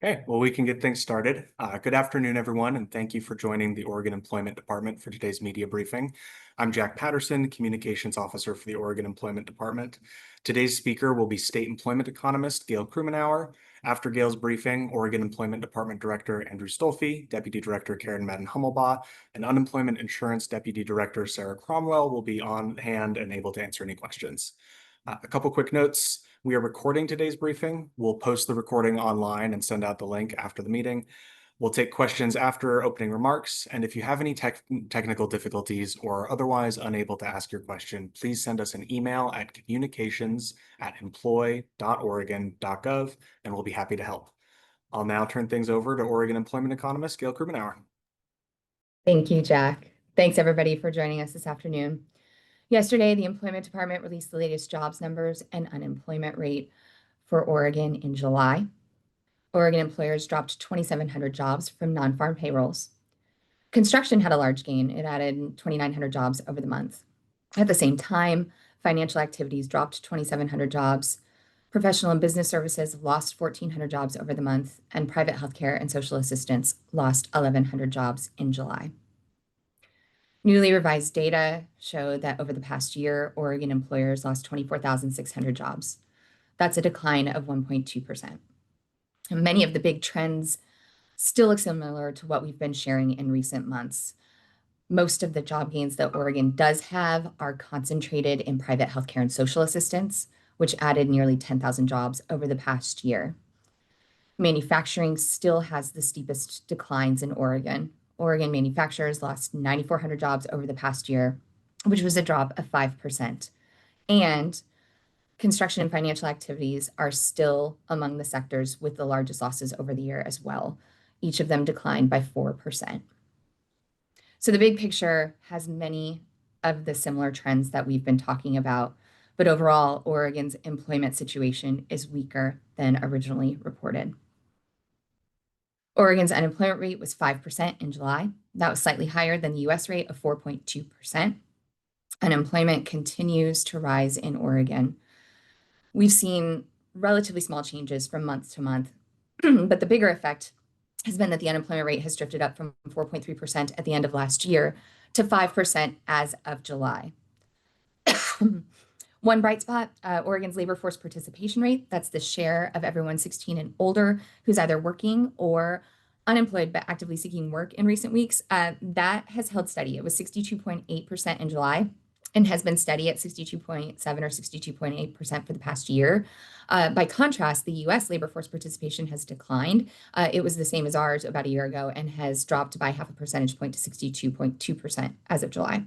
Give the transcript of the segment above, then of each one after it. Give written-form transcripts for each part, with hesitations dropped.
Okay, well, we can get things started. Good afternoon, everyone, and thank you for joining the Oregon Employment Department for today's media briefing. I'm Jack Patterson, Communications Officer for the Oregon Employment Department. Today's speaker will be State Employment Economist Gail Krumenauer. After Gail's briefing, Oregon Employment Department Director Andrew Stolfi, Deputy Director Karen Madden-Hummelbaugh, and Unemployment Insurance Deputy Director Sarah Cromwell will be on hand and able to answer any questions. A couple quick notes. We are recording today's briefing. We'll post the recording online and send out the link after the meeting. We'll take questions after opening remarks. And if you have any technical difficulties or otherwise unable to ask your question, please send us an email at communications@employ.oregon.gov, and we'll be happy to help. I'll now turn things over to Oregon Employment Economist Gail Krumenauer. Thank you, Jack. Thanks, everybody, for joining us this afternoon. Yesterday, the Employment Department released the latest jobs numbers and unemployment rate for Oregon in July. Oregon employers dropped 2,700 jobs from non-farm payrolls. Construction had a large gain. It added 2,900 jobs over the month. At the same time, financial activities dropped 2,700 jobs. Professional and business services lost 1,400 jobs over the month, and private healthcare and social assistance lost 1,100 jobs in July. Newly revised data show that over the past year, Oregon employers lost 24,600 jobs. That's a decline of 1.2%. And many of the big trends still look similar to what we've been sharing in recent months. Most of the job gains that Oregon does have are concentrated in private healthcare and social assistance, which added nearly 10,000 jobs over the past year. Manufacturing still has the steepest declines in Oregon. Oregon manufacturers lost 9,400 jobs over the past year, which was a drop of 5%. And construction and financial activities are still among the sectors with the largest losses over the year as well. Each of them declined by 4%. So the big picture has many of the similar trends that we've been talking about, but overall, Oregon's employment situation is weaker than originally reported. Oregon's unemployment rate was 5% in July. That was slightly higher than the US rate of 4.2%. Unemployment continues to rise in Oregon. We've seen relatively small changes from month to month, but the bigger effect has been that the unemployment rate has drifted up from 4.3% at the end of last year to 5% as of July. One bright spot, Oregon's labor force participation rate, that's the share of everyone 16 and older who's either working or unemployed but actively seeking work in recent weeks, that has held steady. It was 62.8% in July and has been steady at 62.7 or 62.8% for the past year. By contrast, the US labor force participation has declined. It was the same as ours about a year ago and has dropped by half a percentage point to 62.2% as of July.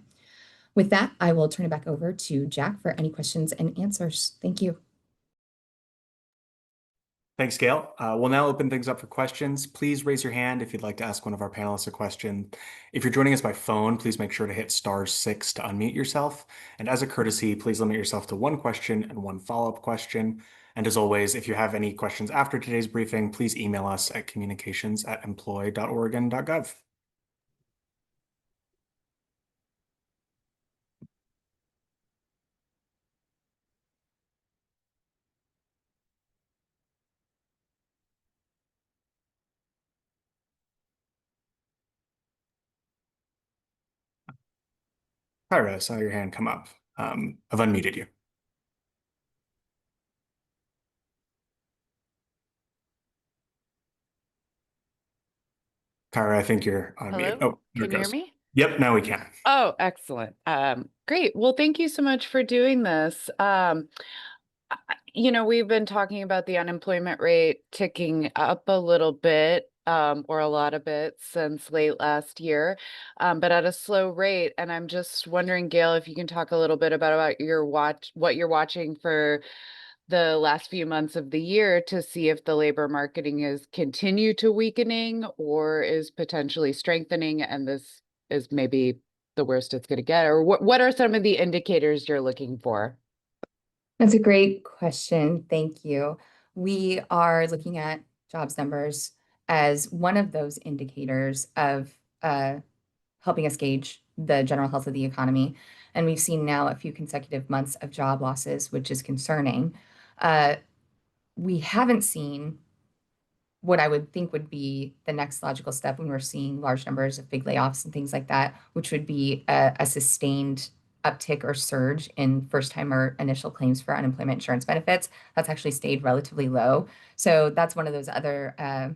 With that, I will turn it back over to Jack for any questions and answers. Thank you. Thanks, Gail. We'll now open things up for questions. Please raise your hand if you'd like to ask one of our panelists a question. If you're joining us by phone, please make sure to hit *6 to unmute yourself. And as a courtesy, please limit yourself to one question and one follow-up question. And as always, if you have any questions after today's briefing, please email us at communications@employ.oregon.gov. Kyra, I saw your hand come up. I've unmuted you. Kyra, I think you're on mute. Hello? Oh, there it Can you hear goes. me? Yep, now we can. Oh, excellent. Great. Well, thank you so much for doing this. We've been talking about the unemployment rate ticking up a little bit, or a lot of bit since late last year, but at a slow rate. And I'm just wondering, Gail, if you can talk a little bit about what you're watching for the last few months of the year to see if the labor marketing is continue to weakening or is potentially strengthening, and this is maybe the worst it's going to get, or what are some of the indicators you're looking for? That's a great question. Thank you. We are looking at jobs numbers as one of those indicators of helping us gauge the general health of the economy. And we've seen now a few consecutive months of job losses, which is concerning. We haven't seen what I would think would be the next logical step when we're seeing large numbers of big layoffs and things like that, which would be a sustained uptick or surge in first-time or initial claims for unemployment insurance benefits. That's actually stayed relatively low. So that's one of those other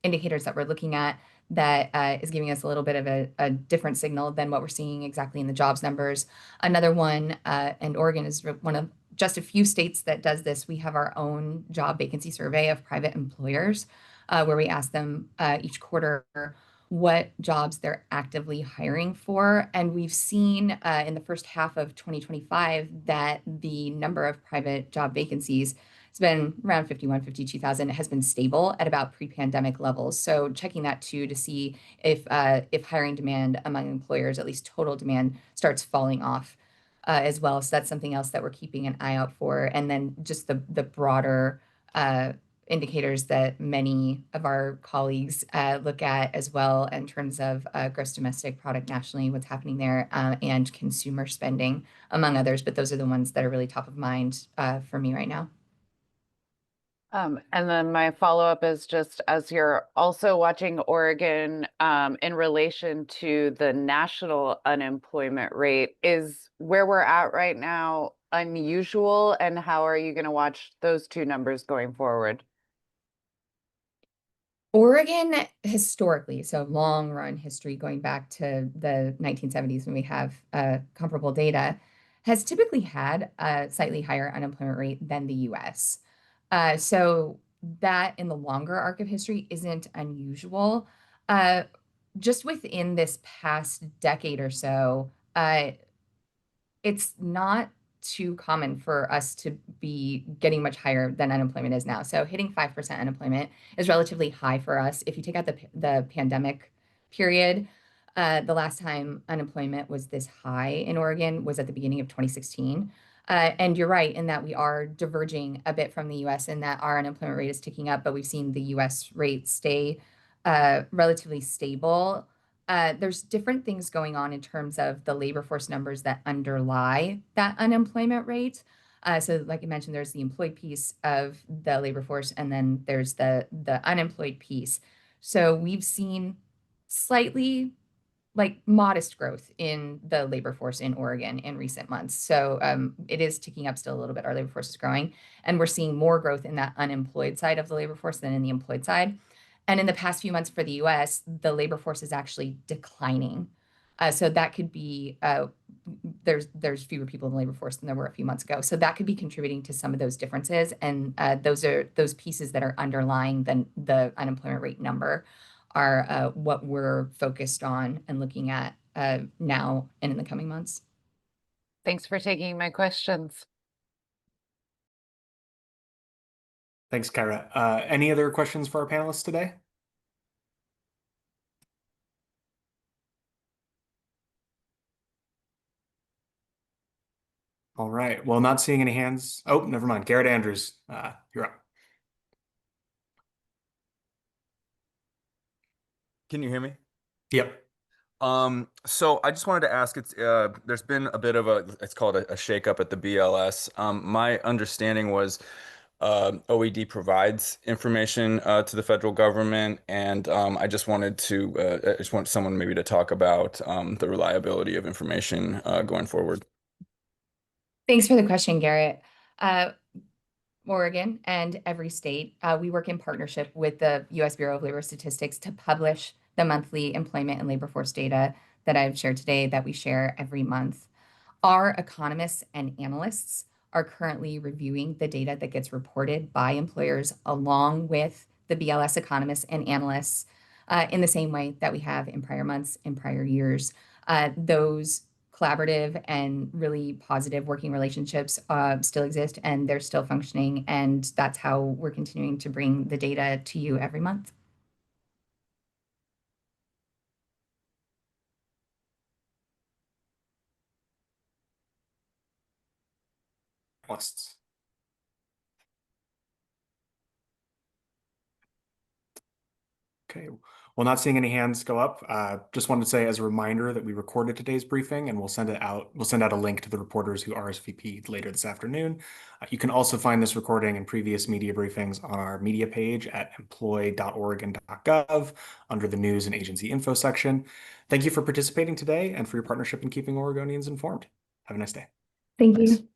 indicators that we're looking at that is giving us a little bit of a different signal than what we're seeing exactly in the jobs numbers. Another one, and Oregon is one of just a few states that does this. We have our own job vacancy survey of private employers, where we ask them each quarter what jobs they're actively hiring for. And we've seen in the first half of 2025 that the number of private job vacancies has been around 52,000. It has been stable at about pre-pandemic levels. So checking that too to see if hiring demand among employers, at least total demand, starts falling off as well. So that's something else that we're keeping an eye out for. And then just the broader indicators that many of our colleagues look at as well in terms of gross domestic product nationally, what's happening there, and consumer spending, among others. But those are the ones that are really top of mind for me right now. And then my follow-up is just as you're also watching Oregon in relation to the national unemployment rate, is where we're at right now unusual? And how are you going to watch those two numbers going forward? Oregon historically, so long run history going back to the 1970s when we have comparable data, has typically had a slightly higher unemployment rate than the US. So that in the longer arc of history isn't unusual. Uh, just within this past decade or so, it's not too common for us to be getting much higher than unemployment is now. So hitting 5% unemployment is relatively high for us. If you take out the pandemic period, the last time unemployment was this high in Oregon was at the beginning of 2016. And you're right in that we are diverging a bit from the US in that our unemployment rate is ticking up, but we've seen the US rate stay relatively stable. There's different things going on in terms of the labor force numbers that underlie that unemployment rate. So, like I mentioned, there's the employed piece of the labor force, and then there's the unemployed piece. So we've seen slightly like modest growth in the labor force in Oregon in recent months. So it is ticking up still a little bit. Our labor force is growing, and we're seeing more growth in that unemployed side of the labor force than in the employed side. And in the past few months for the US, the labor force is actually declining. So that could be there's fewer people in the labor force than there were a few months ago. So that could be contributing to some of those differences. And those are those pieces that are underlying the unemployment rate number are what we're focused on and looking at now and in the coming months. Thanks for taking my questions. Thanks, Kara. Any other questions for our panelists today? All right. Well, not seeing any hands. Oh, never mind. Garrett Andrews, you're up. Can you hear me? Yep. So I just wanted to ask, there's been a bit of it's called a shakeup at the BLS. My understanding was OED provides information to the federal government, and I just want someone maybe to talk about the reliability of information going forward. Thanks for the question, Garrett. Oregon and every state, we work in partnership with the U.S. Bureau of Labor Statistics to publish the monthly employment and labor force data that I've shared today that we share every month. Our economists and analysts are currently reviewing the data that gets reported by employers along with the BLS economists and analysts in the same way that we have in prior months, in prior years. Those collaborative and really positive working relationships still exist and they're still functioning. And that's how we're continuing to bring the data to you every month. Lists. Okay, well, not seeing any hands go up, just wanted to say as a reminder that we recorded today's briefing and we'll send it out. We'll send out a link to the reporters who RSVP'd later this afternoon. You can also find this recording and previous media briefings on our media page at employ.oregon.gov under the news and agency info section. Thank you for participating today and for your partnership in keeping Oregonians informed. Have a nice day. Thank you.